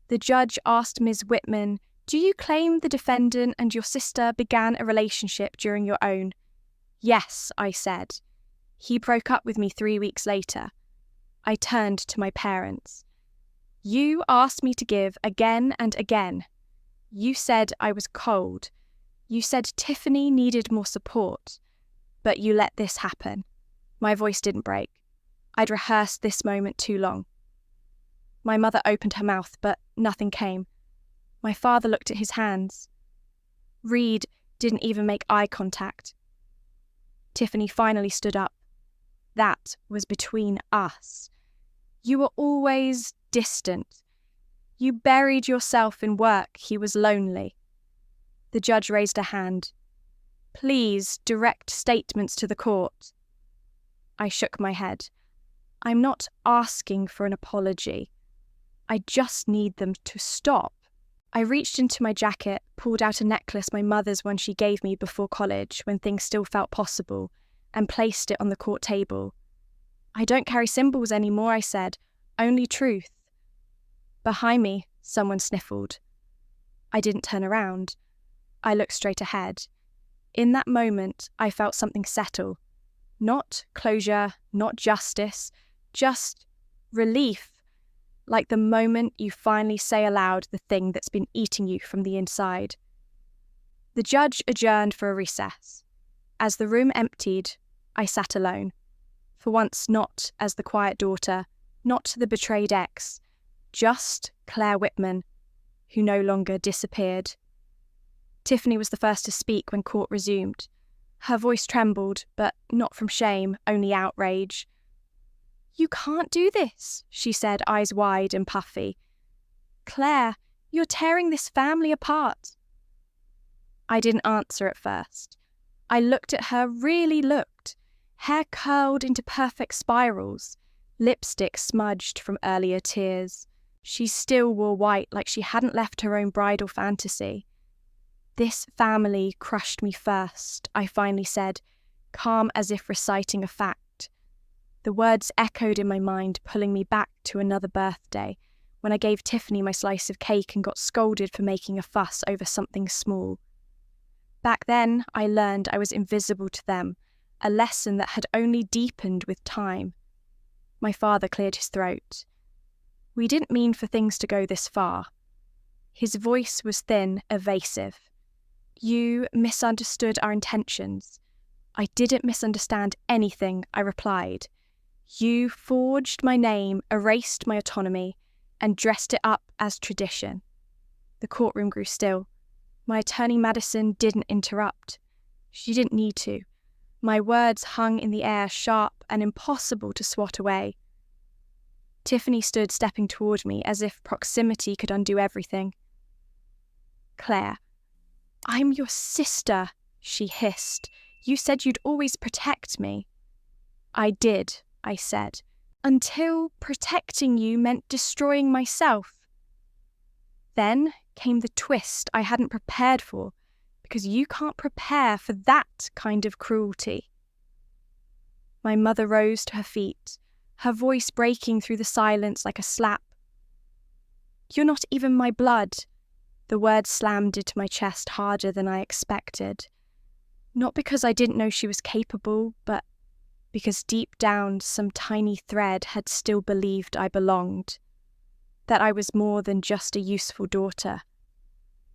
The judge asked Ms. Whitman, do you claim the defendant and your sister began a relationship during your own? Yes, I said. He broke up with me 3 weeks later. I turned to my parents. You asked me to give again and again. You said I was cold. You said Tiffany needed more support. But you let this happen. My voice didn't break. I'd rehearsed this moment too long. My mother opened her mouth, but nothing came. My father looked at his hands. Reed didn't even make eye contact. Tiffany finally stood up. That was between us. You were always distant. You buried yourself in work. He was lonely. The judge raised a hand. Please direct statements to the court. I shook my head. I'm not asking for an apology. I just need them to stop. I reached into my jacket, pulled out a necklace, my mother's one she gave me before college when things still felt possible, and placed it on the court table. I don't carry symbols anymore, I said. Only truth. Behind me, someone sniffled. I didn't turn around. I looked straight ahead. In that moment, I felt something settle. Not closure, not justice, just relief. Like the moment you finally say aloud the thing that's been eating you from the inside. The judge adjourned for a recess. As the room emptied, I sat alone. For once not as the quiet daughter, not the betrayed ex, just Claire Whitman, who no longer disappeared. Tiffany was the first to speak when court resumed. Her voice trembled, but not from shame, only outrage. You can't do this, she said, eyes wide and puffy. Claire, you're tearing this family apart. I didn't answer at first. I looked at her, really looked. Hair curled into perfect spirals, lipstick smudged from earlier tears. She still wore white like she hadn't left her own bridal fantasy. "This family crushed me first," I finally said, calm as if reciting a fact. The words echoed in my mind, pulling me back to another birthday, when I gave Tiffany my slice of cake and got scolded for making a fuss over something small. Back then, I learned I was invisible to them, a lesson that had only deepened with time. My father cleared his throat. "We didn't mean for things to go this far." His voice was thin, evasive. "You misunderstood our intentions." "I didn't misunderstand anything," I replied. "You forged my name, erased my autonomy, and dressed it up as tradition." The courtroom grew still. My attorney Madison didn't interrupt. She didn't need to. My words hung in the air, sharp and impossible to swat away. Tiffany stood stepping toward me as if proximity could undo everything. "Claire, I'm your sister," she hissed. "You said you'd always protect me." "I did," I said, "until protecting you meant destroying myself." Then came the twist I hadn't prepared for, because you can't prepare for that kind of cruelty. My mother rose to her feet, her voice breaking through the silence like a slap. "You're not even my blood." The words slammed into my chest harder than I expected. Not because I didn't know she was capable, but because deep down some tiny thread had still believed I belonged, that I was more than just a useful daughter.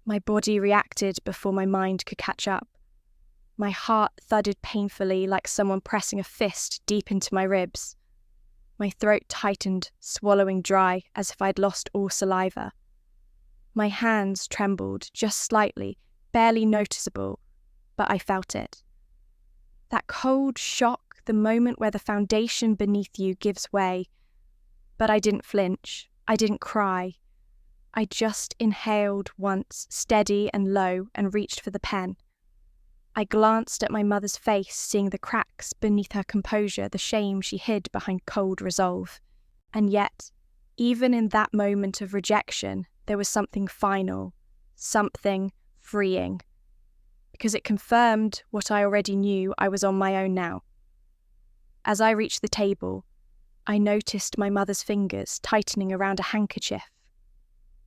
My body reacted before my mind could catch up. My heart thudded painfully like someone pressing a fist deep into my ribs. My throat tightened, swallowing dry as if I'd lost all saliva. My hands trembled, just slightly, barely noticeable, but I felt it. That cold shock, the moment where the foundation beneath you gives way. But I didn't flinch. I didn't cry. I just inhaled once, steady and low, and reached for the pen. I glanced at my mother's face, seeing the cracks beneath her composure, the shame she hid behind cold resolve. And yet, even in that moment of rejection, there was something final, something freeing. Because it confirmed what I already knew. I was on my own now. As I reached the table, I noticed my mother's fingers tightening around a handkerchief.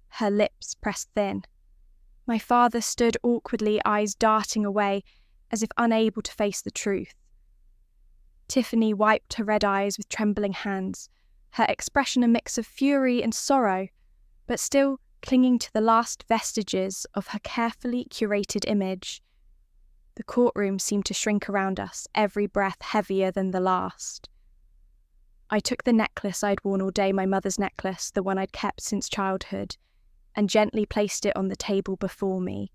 Her lips pressed thin. My father stood awkwardly, eyes darting away, as if unable to face the truth. Tiffany wiped her red eyes with trembling hands, her expression a mix of fury and sorrow, but still clinging to the last vestiges of her carefully curated image. The courtroom seemed to shrink around us, every breath heavier than the last. I took the necklace I'd worn all day, my mother's necklace, the one I'd kept since childhood, and gently placed it on the table before me.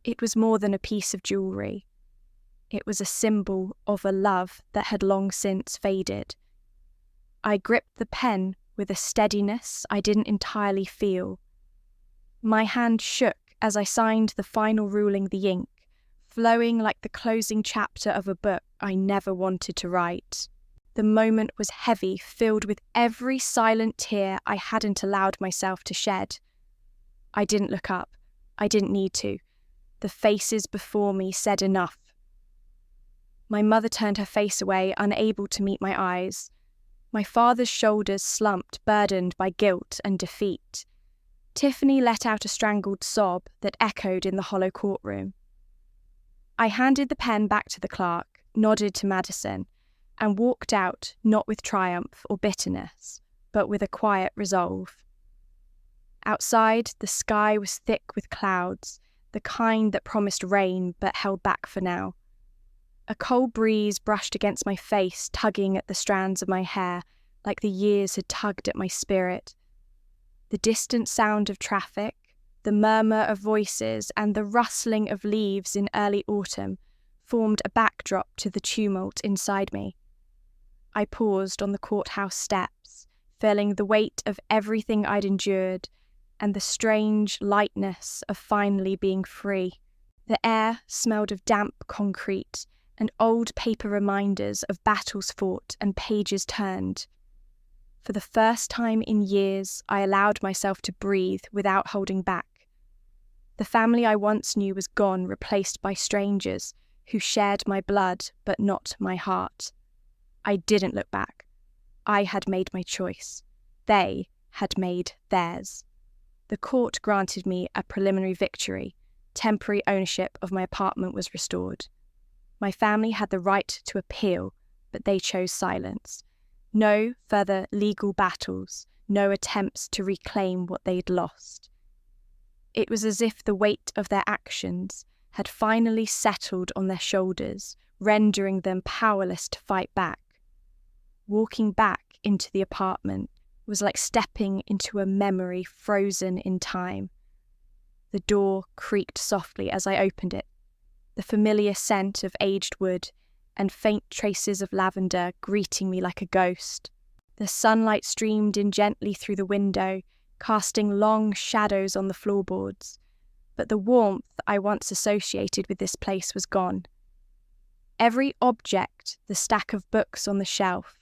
It was more than a piece of jewellery. It was a symbol of a love that had long since faded. I gripped the pen with a steadiness I didn't entirely feel. My hand shook as I signed the final ruling, the ink, flowing like the closing chapter of a book I never wanted to write. The moment was heavy, filled with every silent tear I hadn't allowed myself to shed. I didn't look up. I didn't need to. The faces before me said enough. My mother turned her face away, unable to meet my eyes. My father's shoulders slumped, burdened by guilt and defeat. Tiffany let out a strangled sob that echoed in the hollow courtroom. I handed the pen back to the clerk, nodded to Madison, and walked out, not with triumph or bitterness, but with a quiet resolve. Outside, the sky was thick with clouds, the kind that promised rain but held back for now. A cold breeze brushed against my face, tugging at the strands of my hair, like the years had tugged at my spirit. The distant sound of traffic, the murmur of voices, and the rustling of leaves in early autumn formed a backdrop to the tumult inside me. I paused on the courthouse steps, feeling the weight of everything I'd endured and the strange lightness of finally being free. The air smelled of damp concrete and old paper reminders of battles fought and pages turned. For the first time in years, I allowed myself to breathe without holding back. The family I once knew was gone, replaced by strangers who shared my blood but not my heart. I didn't look back. I had made my choice. They had made theirs. The court granted me a preliminary victory. Temporary ownership of my apartment was restored. My family had the right to appeal, but they chose silence. No further legal battles, no attempts to reclaim what they'd lost. It was as if the weight of their actions had finally settled on their shoulders, rendering them powerless to fight back. Walking back into the apartment was like stepping into a memory frozen in time. The door creaked softly as I opened it, the familiar scent of aged wood and faint traces of lavender greeting me like a ghost. The sunlight streamed in gently through the window, casting long shadows on the floorboards, but the warmth I once associated with this place was gone. Every object, the stack of books on the shelf,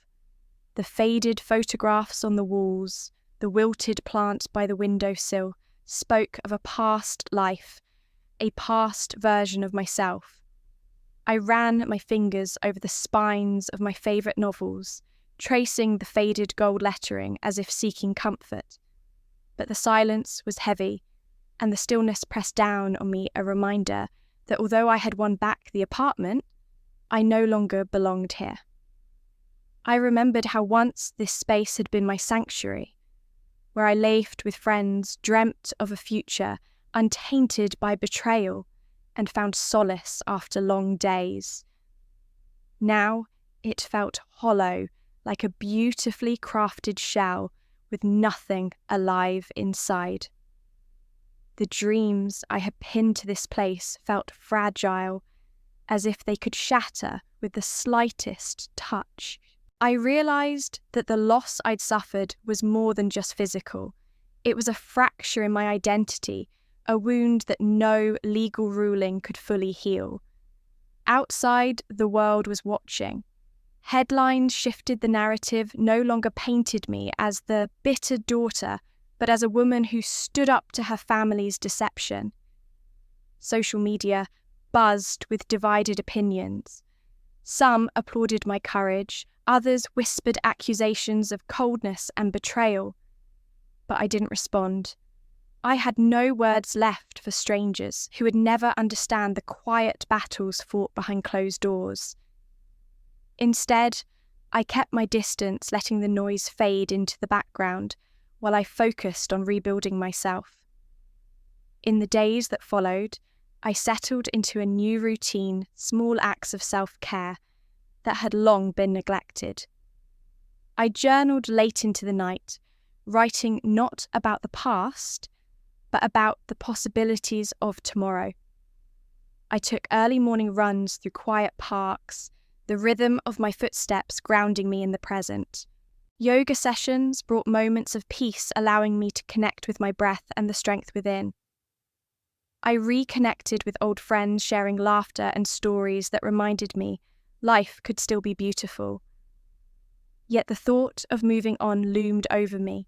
the faded photographs on the walls, the wilted plant by the windowsill, spoke of a past life, a past version of myself. I ran my fingers over the spines of my favourite novels, tracing the faded gold lettering as if seeking comfort. But the silence was heavy, and the stillness pressed down on me a reminder that although I had won back the apartment, I no longer belonged here. I remembered how once this space had been my sanctuary, where I laughed with friends, dreamt of a future untainted by betrayal, and found solace after long days. Now it felt hollow, like a beautifully crafted shell with nothing alive inside. The dreams I had pinned to this place felt fragile, as if they could shatter with the slightest touch. I realised that the loss I'd suffered was more than just physical. It was a fracture in my identity, a wound that no legal ruling could fully heal. Outside, the world was watching. Headlines shifted the narrative, no longer painted me as the bitter daughter, but as a woman who stood up to her family's deception. Social media buzzed with divided opinions. Some applauded my courage, others whispered accusations of coldness and betrayal. But I didn't respond. I had no words left for strangers who would never understand the quiet battles fought behind closed doors. Instead, I kept my distance, letting the noise fade into the background while I focused on rebuilding myself. In the days that followed, I settled into a new routine, small acts of self-care that had long been neglected. I journaled late into the night, writing not about the past, but about the possibilities of tomorrow. I took early morning runs through quiet parks, the rhythm of my footsteps grounding me in the present. Yoga sessions brought moments of peace, allowing me to connect with my breath and the strength within. I reconnected with old friends, sharing laughter and stories that reminded me life could still be beautiful. Yet the thought of moving on loomed over me.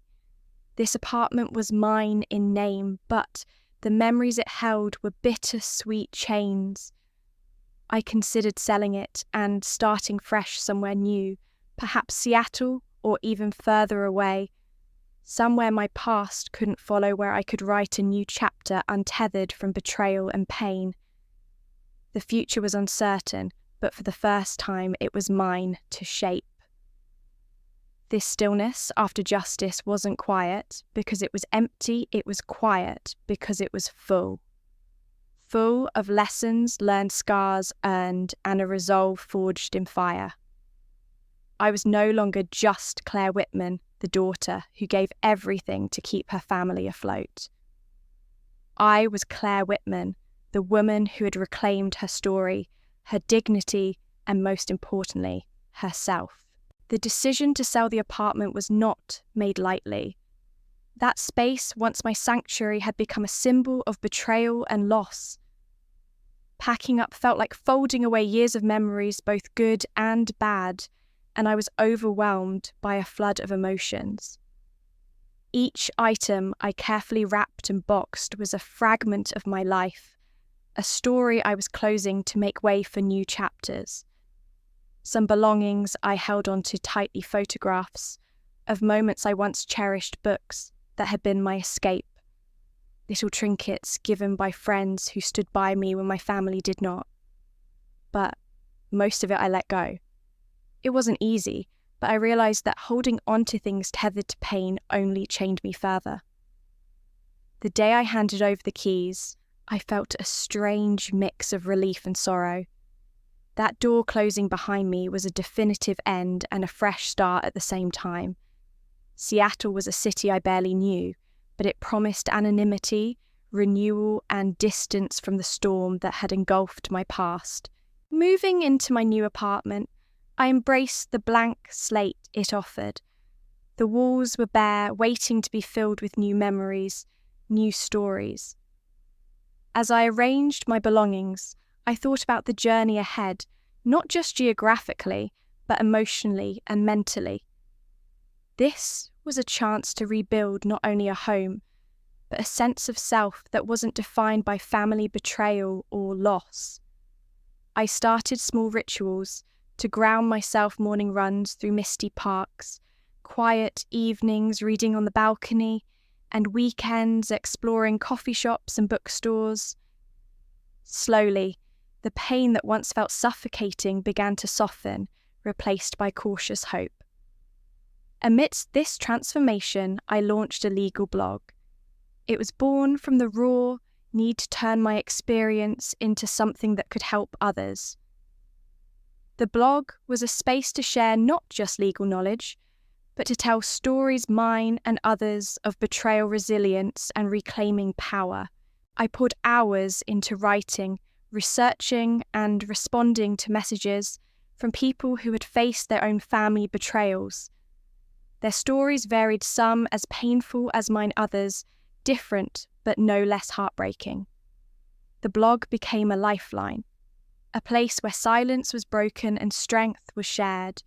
This apartment was mine in name, but the memories it held were bittersweet chains. I considered selling it and starting fresh somewhere new, perhaps Seattle or even further away, somewhere my past couldn't follow, where I could write a new chapter untethered from betrayal and pain. The future was uncertain, but for the first time it was mine to shape. This stillness after justice wasn't quiet because it was empty, it was quiet because it was full. Full of lessons learned, scars earned, and a resolve forged in fire. I was no longer just Claire Whitman, the daughter who gave everything to keep her family afloat. I was Claire Whitman, the woman who had reclaimed her story, her dignity, and most importantly, herself. The decision to sell the apartment was not made lightly. That space, once my sanctuary, had become a symbol of betrayal and loss. Packing up felt like folding away years of memories, both good and bad, and I was overwhelmed by a flood of emotions. Each item I carefully wrapped and boxed was a fragment of my life, a story I was closing to make way for new chapters. Some belongings I held onto tightly, photographs of moments I once cherished, books that had been my escape, little trinkets given by friends who stood by me when my family did not. But most of it I let go. It wasn't easy, but I realised that holding on to things tethered to pain only chained me further. The day I handed over the keys, I felt a strange mix of relief and sorrow. That door closing behind me was a definitive end and a fresh start at the same time. Seattle was a city I barely knew, but it promised anonymity, renewal, and distance from the storm that had engulfed my past. Moving into my new apartment, I embraced the blank slate it offered. The walls were bare, waiting to be filled with new memories, new stories. As I arranged my belongings, I thought about the journey ahead, not just geographically, but emotionally and mentally. This was a chance to rebuild not only a home, but a sense of self that wasn't defined by family betrayal or loss. I started small rituals to ground myself: morning runs through misty parks, quiet evenings reading on the balcony, and weekends exploring coffee shops and bookstores. Slowly, the pain that once felt suffocating began to soften, replaced by cautious hope. Amidst this transformation, I launched a legal blog. It was born from the raw need to turn my experience into something that could help others. The blog was a space to share not just legal knowledge, but to tell stories, mine and others, of betrayal, resilience, and reclaiming power. I poured hours into writing, researching, and responding to messages from people who had faced their own family betrayals. Their stories varied, some as painful as mine, others different but no less heartbreaking. The blog became a lifeline, a place where silence was broken and strength was shared.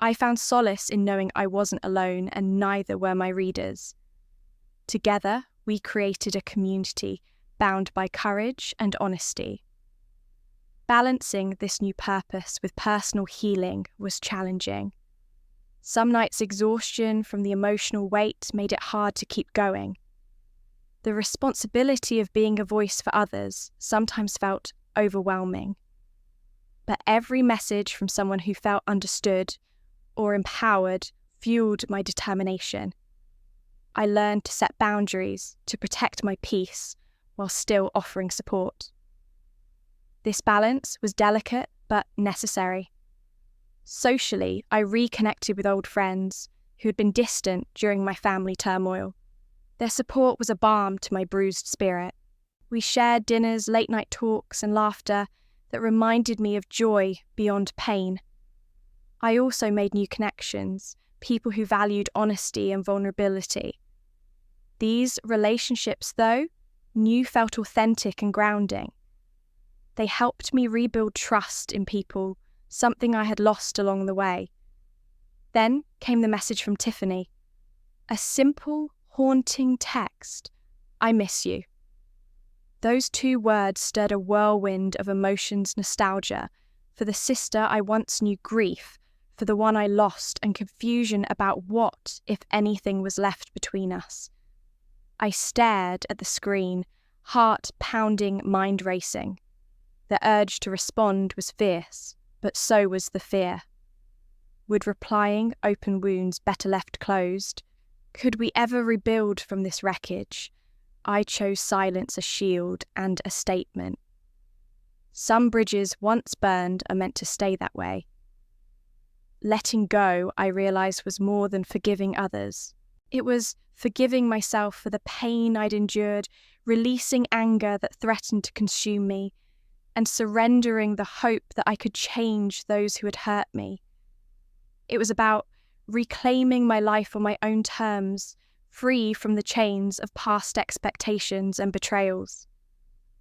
I found solace in knowing I wasn't alone, and neither were my readers. Together, we created a community bound by courage and honesty. Balancing this new purpose with personal healing was challenging. Some nights exhaustion from the emotional weight made it hard to keep going. The responsibility of being a voice for others sometimes felt overwhelming. But every message from someone who felt understood or empowered fueled my determination. I learned to set boundaries to protect my peace while still offering support. This balance was delicate but necessary. Socially, I reconnected with old friends who had been distant during my family turmoil. Their support was a balm to my bruised spirit. We shared dinners, late-night talks, and laughter that reminded me of joy beyond pain. I also made new connections, people who valued honesty and vulnerability. These relationships, though new, felt authentic and grounding. They helped me rebuild trust in people, something I had lost along the way. Then came the message from Tiffany. A simple, haunting text. I miss you. Those two words stirred a whirlwind of emotions, nostalgia for the sister I once knew, grief for the one I lost, and confusion about what, if anything, was left between us. I stared at the screen, heart pounding, mind racing. The urge to respond was fierce, but so was the fear. Would replying open wounds better left closed? Could we ever rebuild from this wreckage? I chose silence, a shield and a statement. Some bridges once burned are meant to stay that way. Letting go, I realised, was more than forgiving others. It was forgiving myself for the pain I'd endured, releasing anger that threatened to consume me, and surrendering the hope that I could change those who had hurt me. It was about reclaiming my life on my own terms, free from the chains of past expectations and betrayals.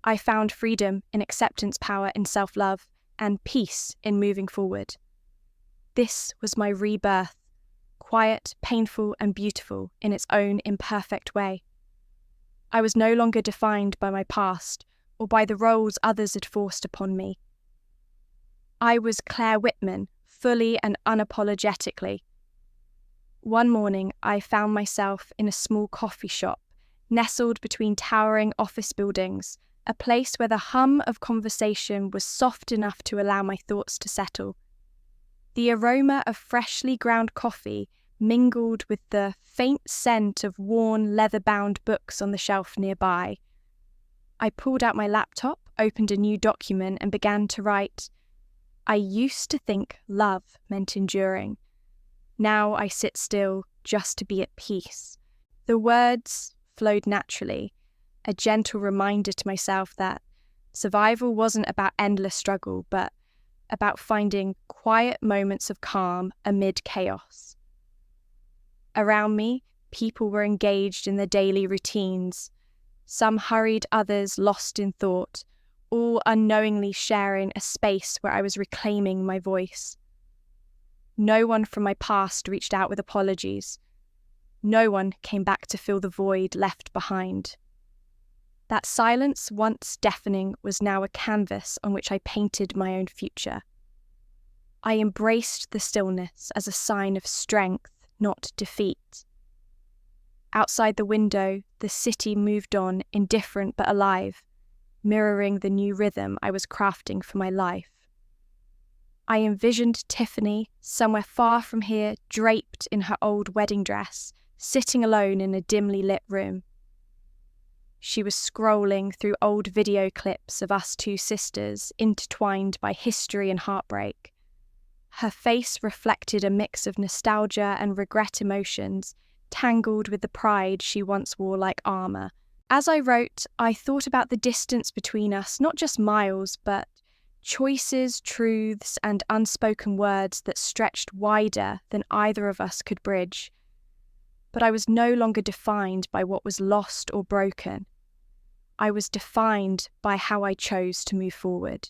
I found freedom in acceptance, power in self-love, and peace in moving forward. This was my rebirth, quiet, painful, and beautiful in its own imperfect way. I was no longer defined by my past or by the roles others had forced upon me. I was Claire Whitman, fully and unapologetically. One morning, I found myself in a small coffee shop, nestled between towering office buildings, a place where the hum of conversation was soft enough to allow my thoughts to settle. The aroma of freshly ground coffee mingled with the faint scent of worn, leather-bound books on the shelf nearby. I pulled out my laptop, opened a new document, and began to write. I used to think love meant enduring. Now I sit still just to be at peace. The words flowed naturally, a gentle reminder to myself that survival wasn't about endless struggle, but about finding quiet moments of calm amid chaos. Around me, people were engaged in their daily routines. Some hurried, others lost in thought, all unknowingly sharing a space where I was reclaiming my voice. No one from my past reached out with apologies. No one came back to fill the void left behind. That silence, once deafening, was now a canvas on which I painted my own future. I embraced the stillness as a sign of strength, not defeat. Outside the window, the city moved on, indifferent but alive, mirroring the new rhythm I was crafting for my life. I envisioned Tiffany, somewhere far from here, draped in her old wedding dress, sitting alone in a dimly lit room. She was scrolling through old video clips of us two sisters, intertwined by history and heartbreak. Her face reflected a mix of nostalgia and regret emotions, tangled with the pride she once wore like armour. As I wrote, I thought about the distance between us, not just miles, but choices, truths, and unspoken words that stretched wider than either of us could bridge. But I was no longer defined by what was lost or broken. I was defined by how I chose to move forward.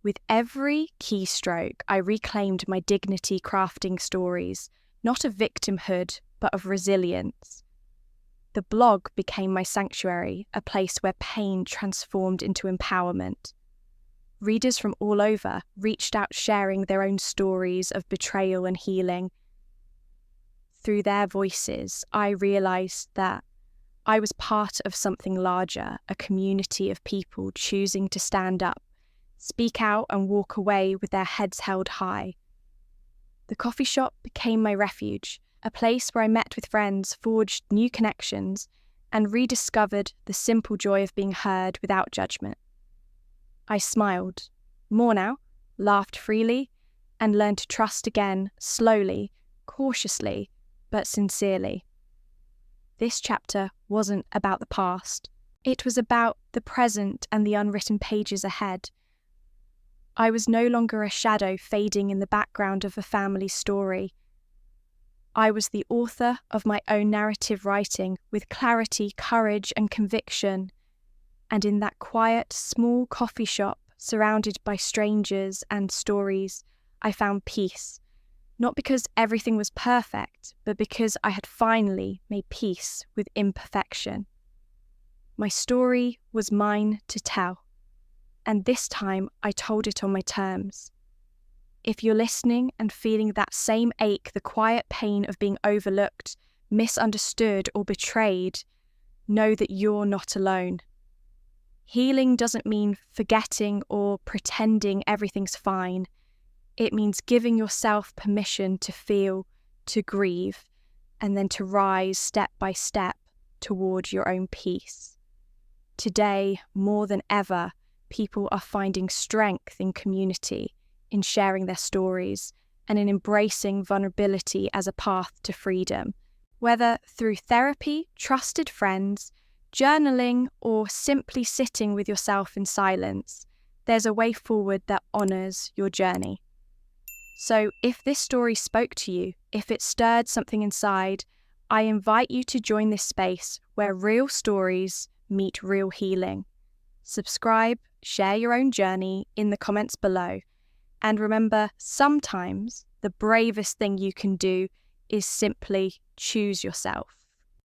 With every keystroke, I reclaimed my dignity crafting stories, not of victimhood, but of resilience. The blog became my sanctuary, a place where pain transformed into empowerment. Readers from all over reached out sharing their own stories of betrayal and healing. Through their voices, I realized that I was part of something larger, a community of people choosing to stand up, speak out, and walk away with their heads held high. The coffee shop became my refuge, a place where I met with friends, forged new connections, and rediscovered the simple joy of being heard without judgment. I smiled, more now, laughed freely, and learned to trust again, slowly, cautiously, but sincerely. This chapter wasn't about the past. It was about the present and the unwritten pages ahead. I was no longer a shadow fading in the background of a family story. I was the author of my own narrative writing with clarity, courage, and conviction. And in that quiet, small coffee shop, surrounded by strangers and stories, I found peace. Not because everything was perfect, but because I had finally made peace with imperfection. My story was mine to tell, and this time I told it on my terms. If you're listening and feeling that same ache, the quiet pain of being overlooked, misunderstood, or betrayed, know that you're not alone. Healing doesn't mean forgetting or pretending everything's fine. It means giving yourself permission to feel, to grieve, and then to rise step by step toward your own peace. Today, more than ever, people are finding strength in community, in sharing their stories, and in embracing vulnerability as a path to freedom. Whether through therapy, trusted friends, journaling, or simply sitting with yourself in silence, there's a way forward that honours your journey. So if this story spoke to you, if it stirred something inside, I invite you to join this space where real stories meet real healing. Subscribe, share your own journey in the comments below, and remember, sometimes the bravest thing you can do is simply choose yourself.